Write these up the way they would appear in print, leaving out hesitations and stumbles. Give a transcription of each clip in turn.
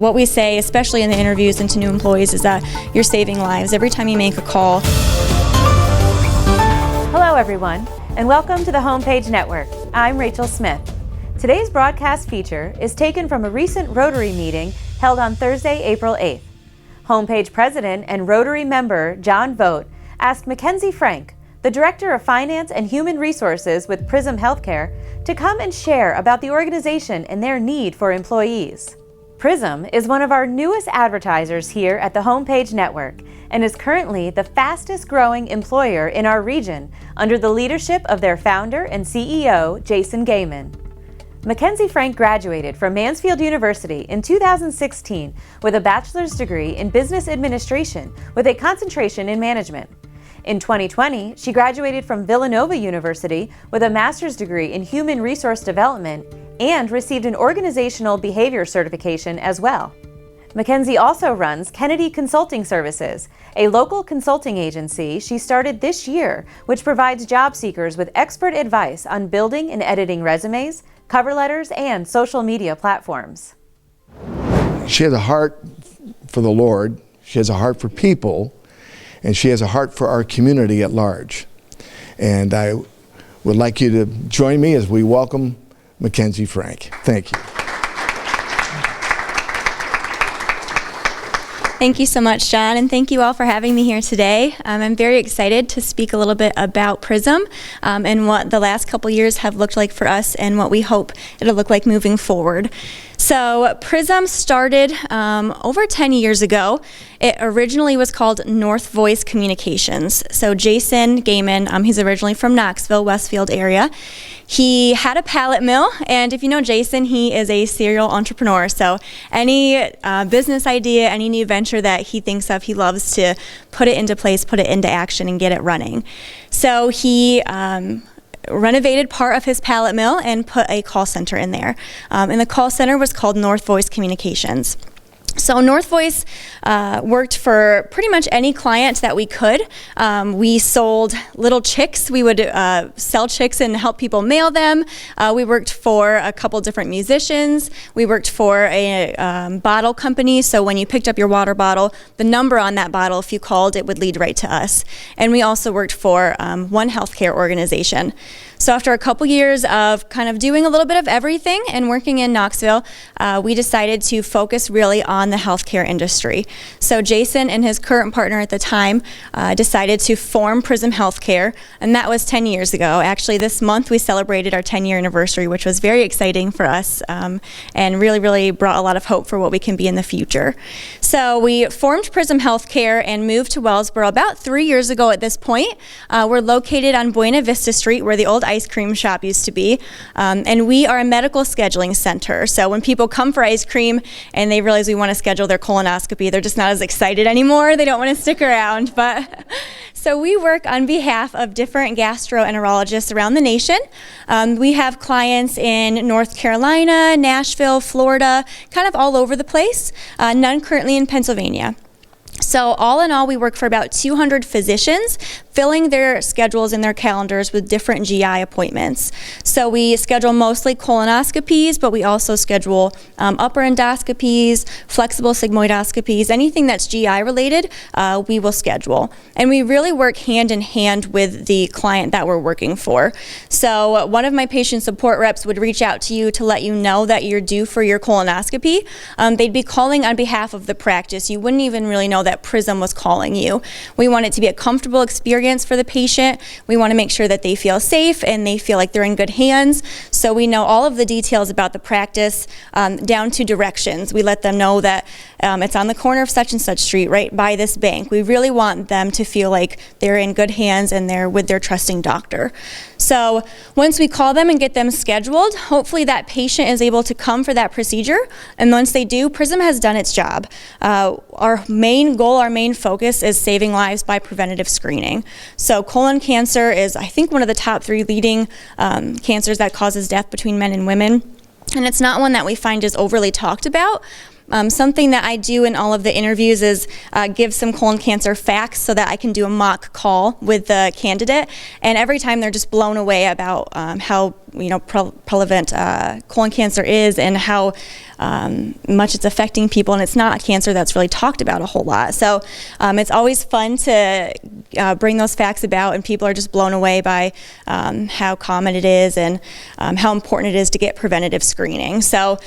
What we say, especially in the interviews and to new employees, is that you're saving lives every time you make a call. Hello everyone, and welcome to the Homepage Network. I'm Rachel Smith. Today's broadcast feature is taken from a recent Rotary meeting held on Thursday, April 8th. Homepage President and Rotary member John Vogt asked McKenzie Frank, the Director of Finance and Human Resources with PRSM Healthcare, to come and share about the organization and their need for employees. PRSM is one of our newest advertisers here at the Homepage Network and is currently the fastest growing employer in our region under the leadership of their founder and CEO, Jason Gehman. McKenzie Frank graduated from Mansfield University in 2016 with a bachelor's degree in business administration with a concentration in management. In 2020, she graduated from Villanova University with a master's degree in human resource development and received an organizational behavior certification as well. McKenzie also runs Kennedy Consulting Services, a local consulting agency she started this year, which provides job seekers with expert advice on building and editing resumes, cover letters, and social media platforms. She has a heart for the Lord, she has a heart for people, and she has a heart for our community at large. And I would like you to join me as we welcome McKenzie Frank. Thank you. Thank you so much, John, and thank you all for having me here today. I'm very excited to speak a little bit about PRSM and what the last couple years have looked like for us and what we hope it'll look like moving forward. So PRSM started over 10 years ago. It originally was called North Voice Communications. So Jason Gehman, he's originally from Knoxville, Westfield area. He had a pallet mill, and if you know Jason, he is a serial entrepreneur. So any business idea, any new venture that he thinks of, he loves to put it into place, put it into action, and get it running. So he renovated part of his pallet mill and put a call center in there. And the call center was called North Voice Communications. So North Voice worked for pretty much any client that we could. We sold little chicks. We would sell chicks and help people mail them. We worked for a couple different musicians. We worked for a bottle company. So when you picked up your water bottle, the number on that bottle, if you called, it would lead right to us. And we also worked for one healthcare organization. So after a couple years of kind of doing a little bit of everything and working in Knoxville, we decided to focus really on the healthcare industry. So Jason and his current partner at the time decided to form PRSM Healthcare, and that was 10 years ago. Actually, this month we celebrated our 10-year anniversary, which was very exciting for us and really brought a lot of hope for what we can be in the future. So we formed PRSM Healthcare and moved to Wellsboro about 3 years ago at this point. We're located on Buena Vista Street, where the old ice cream shop used to be, and we are a medical scheduling center. So when people come for ice cream and they realize we want to schedule their colonoscopy, they're just not as excited anymore. They don't want to stick around. But so we work on behalf of different gastroenterologists around the nation. We have clients in North Carolina, Nashville, Florida, kind of all over the place, none currently in Pennsylvania. So all in all, we work for about 200 physicians, filling their schedules and their calendars with different GI appointments. So we schedule mostly colonoscopies, but we also schedule upper endoscopies, flexible sigmoidoscopies, anything that's GI related, we will schedule. And we really work hand in hand with the client that we're working for. So one of my patient support reps would reach out to you to let you know that you're due for your colonoscopy. They'd be calling on behalf of the practice. You wouldn't even really know that PRSM was calling you. We want it to be a comfortable experience for the patient. We want to make sure that they feel safe and they feel like they're in good hands. So we know all of the details about the practice down to directions. We let them know that it's on the corner of such and such street, right by this bank. We really want them to feel like they're in good hands and they're with their trusting doctor. So once we call them and get them scheduled, hopefully that patient is able to come for that procedure. And once they do, PRSM has done its job. Our main goal, our main focus is saving lives by preventative screening. So colon cancer is, I think, one of the top 3 leading cancers that causes death between men and women. And it's not one that we find is overly talked about. Something that I do in all of the interviews is give some colon cancer facts so that I can do a mock call with the candidate. And every time they're just blown away about how prevalent colon cancer is and how much it's affecting people, and it's not a cancer that's really talked about a whole lot. So it's always fun to bring those facts about, and people are just blown away by how common it is and how important it is to get preventative screening. So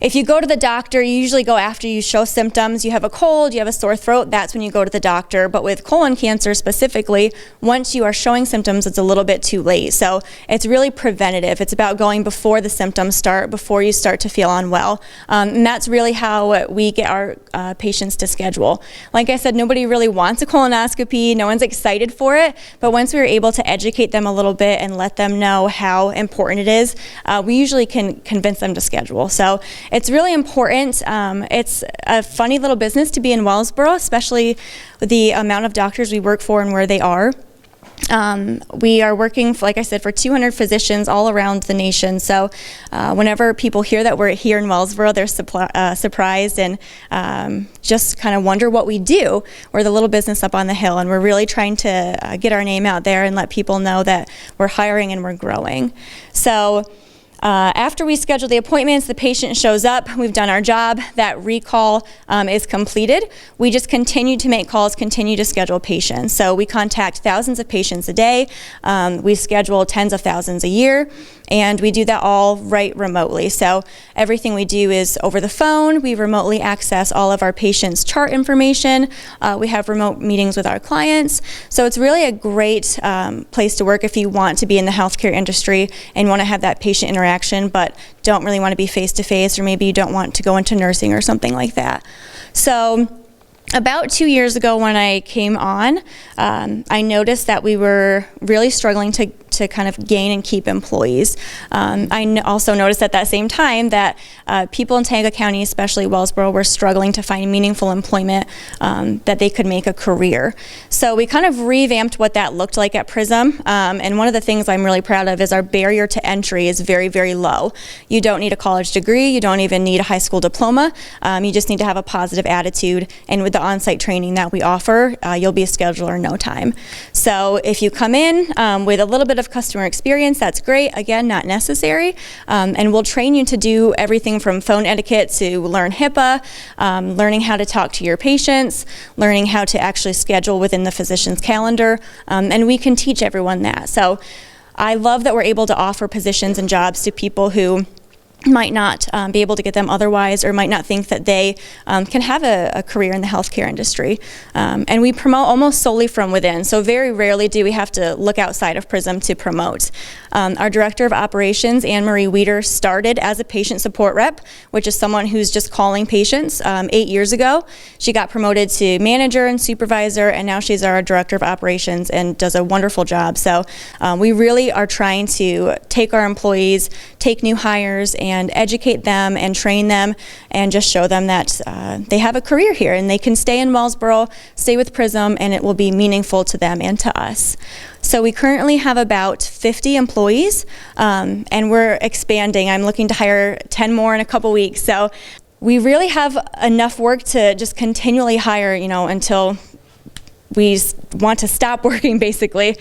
if you go to the doctor, you usually go after you show symptoms. You have a cold, you have a sore throat, that's when you go to the doctor. But with colon cancer specifically, once you are showing symptoms, it's a little bit too late. So it's really preventative. It's about going before the symptoms start, before you start to feel unwell. And that's really how we get our patients to schedule. Like I said, nobody really wants a colonoscopy. No one's excited for it. But once we are able to educate them a little bit and let them know how important it is, we usually can convince them to schedule. So it's really important. It's a funny little business to be in Wellsboro, especially with the amount of doctors we work for and where they are. We are working, like I said, for 200 physicians all around the nation. So whenever people hear that we're here in Wellsboro, they're surprised and just kind of wonder what we do. We're the little business up on the hill, and we're really trying to get our name out there and let people know that we're hiring and we're growing. So after we schedule the appointments, the patient shows up, we've done our job, that recall is completed. We just continue to make calls, continue to schedule patients. So we contact thousands of patients a day, we schedule tens of thousands a year, and we do that all right remotely. So everything we do is over the phone. We remotely access all of our patients' chart information. We have remote meetings with our clients. So it's really a great place to work if you want to be in the healthcare industry and want to have that patient interaction, but don't really want to be face-to-face, or maybe you don't want to go into nursing or something like that. So about 2 years ago when I came on, I noticed that we were really struggling to kind of gain and keep employees. I also noticed at that same time that people in Tioga County, especially Wellsboro, were struggling to find meaningful employment that they could make a career. So we kind of revamped what that looked like at PRSM, and one of the things I'm really proud of is our barrier to entry is very, very low. You don't need a college degree, you don't even need a high school diploma, you just need to have a positive attitude, and with the on-site training that we offer, you'll be a scheduler in no time. So if you come in with a little bit of customer experience, that's great. Again, not necessary. And we'll train you to do everything from phone etiquette to learn HIPAA, learning how to talk to your patients, learning how to actually schedule within the physician's calendar, and we can teach everyone that. So I love that we're able to offer positions and jobs to people who might not be able to get them otherwise, or might not think that they can have a career in the healthcare industry. And we promote almost solely from within, so very rarely do we have to look outside of PRSM to promote. Our Director of Operations, Anne-Marie Weeder, started as a patient support rep, which is someone who's just calling patients 8 years ago. She got promoted to manager and supervisor, and now she's our Director of Operations and does a wonderful job. So we really are trying to take our employees, take new hires, and educate them and train them and just show them that they have a career here and they can stay in Wellsboro, stay with PRSM, and it will be meaningful to them and to us. So we currently have about 50 employees, and we're expanding. I'm looking to hire 10 more in a couple weeks. So we really have enough work to just continually hire, until we want to stop working, basically.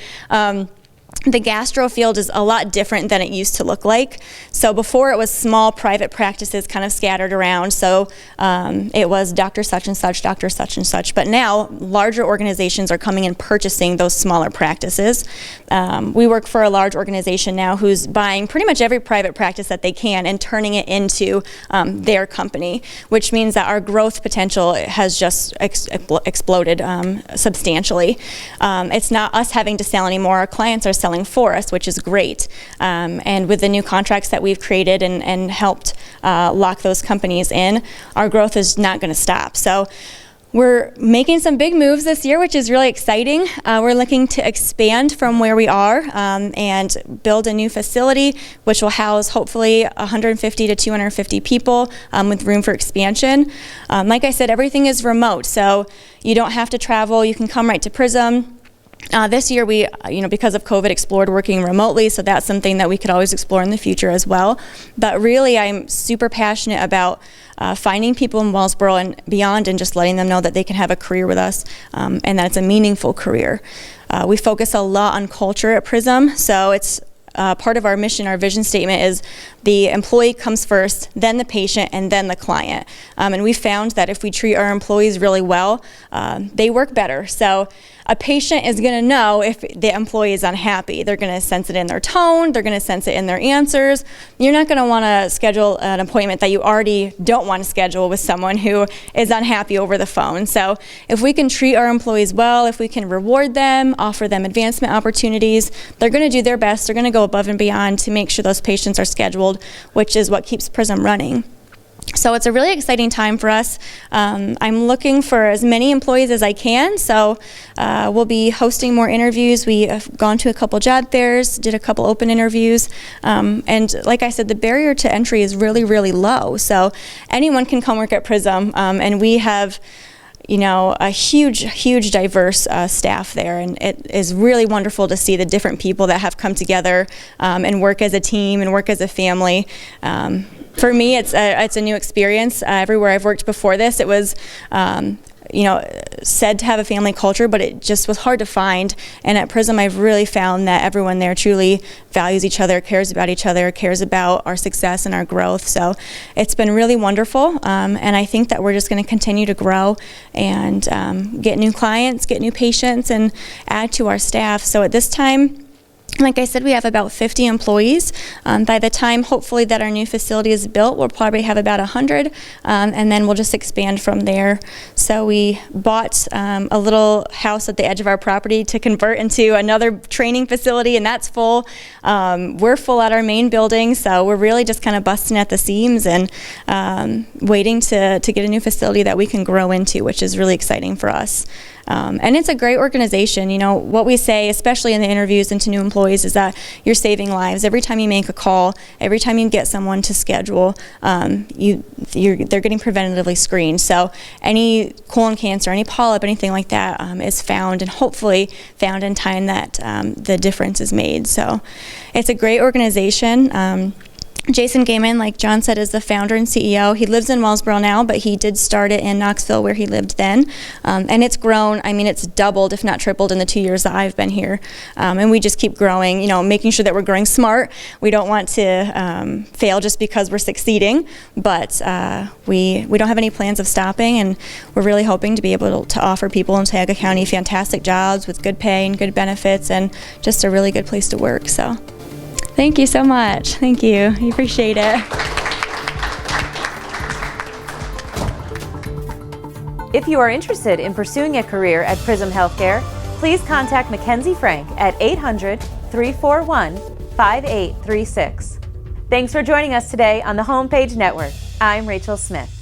The gastro field is a lot different than it used to look like. So before, it was small private practices kind of scattered around. So it was Dr. such and such, Dr. such and such. But now larger organizations are coming and purchasing those smaller practices. We work for a large organization now who's buying pretty much every private practice that they can and turning it into their company, which means that our growth potential has just exploded substantially. It's not us having to sell anymore. Our clients are selling for us, which is great. And with the new contracts that we've created and helped lock those companies in, our growth is not going to stop. So we're making some big moves this year, which is really exciting. We're looking to expand from where we are and build a new facility, which will house hopefully 150 to 250 people with room for expansion. Like I said, everything is remote, so you don't have to travel. You can come right to PRSM. This year we, because of COVID, explored working remotely, so that's something that we could always explore in the future as well. But really, I'm super passionate about finding people in Wellsboro and beyond and just letting them know that they can have a career with us and that it's a meaningful career. We focus a lot on culture at PRSM, so it's part of our mission, our vision statement is the employee comes first, then the patient, and then the client. And we found that if we treat our employees really well, they work better. So a patient is going to know if the employee is unhappy. They're going to sense it in their tone. They're going to sense it in their answers. You're not going to want to schedule an appointment that you already don't want to schedule with someone who is unhappy over the phone. So if we can treat our employees well, if we can reward them, offer them advancement opportunities, they're going to do their best. They're going to go above and beyond to make sure those patients are scheduled, which is what keeps PRSM running. So it's a really exciting time for us. I'm looking for as many employees as I can, so we'll be hosting more interviews. We have gone to a couple job fairs, did a couple open interviews, and like I said, the barrier to entry is really, really low. So anyone can come work at PRSM, and we have a huge diverse staff there, and it is really wonderful to see the different people that have come together and work as a team and work as a family. For me, it's a new experience. Everywhere I've worked before this, it was said to have a family culture, but it just was hard to find. And at PRSM, I've really found that everyone there truly values each other, cares about each other, cares about our success and our growth. So it's been really wonderful, and I think that we're just going to continue to grow and get new clients, get new patients, and add to our staff. So at this time, like I said, we have about 50 employees. By the time, hopefully, that our new facility is built, we'll probably have about 100, and then we'll just expand from there. So we bought a little house at the edge of our property to convert into another training facility, and that's full. We're full at our main building, so we're really just kind of busting at the seams and waiting to get a new facility that we can grow into, which is really exciting for us. And it's a great organization. What we say, especially in the interviews and to new employees, is that you're saving lives. Every time you make a call, every time you get someone to schedule, they're getting preventatively screened. So any colon cancer, any polyp, anything like that is found, and hopefully found in time that the difference is made. So it's a great organization. Jason Gehman, like John said, is the founder and CEO. He lives in Wellsboro now, but he did start it in Knoxville where he lived then. And it's grown. It's doubled, if not tripled, in the 2 years that I've been here. And we just keep growing, making sure that we're growing smart. We don't want to fail just because we're succeeding, but we don't have any plans of stopping, and we're really hoping to be able to offer people in Tioga County fantastic jobs with good pay and good benefits and just a really good place to work. So thank you so much. Thank you. I appreciate it. If you are interested in pursuing a career at PRSM Healthcare, please contact McKenzie Frank at 800-341-5836. Thanks for joining us today on the Homepage Network. I'm Rachel Smith.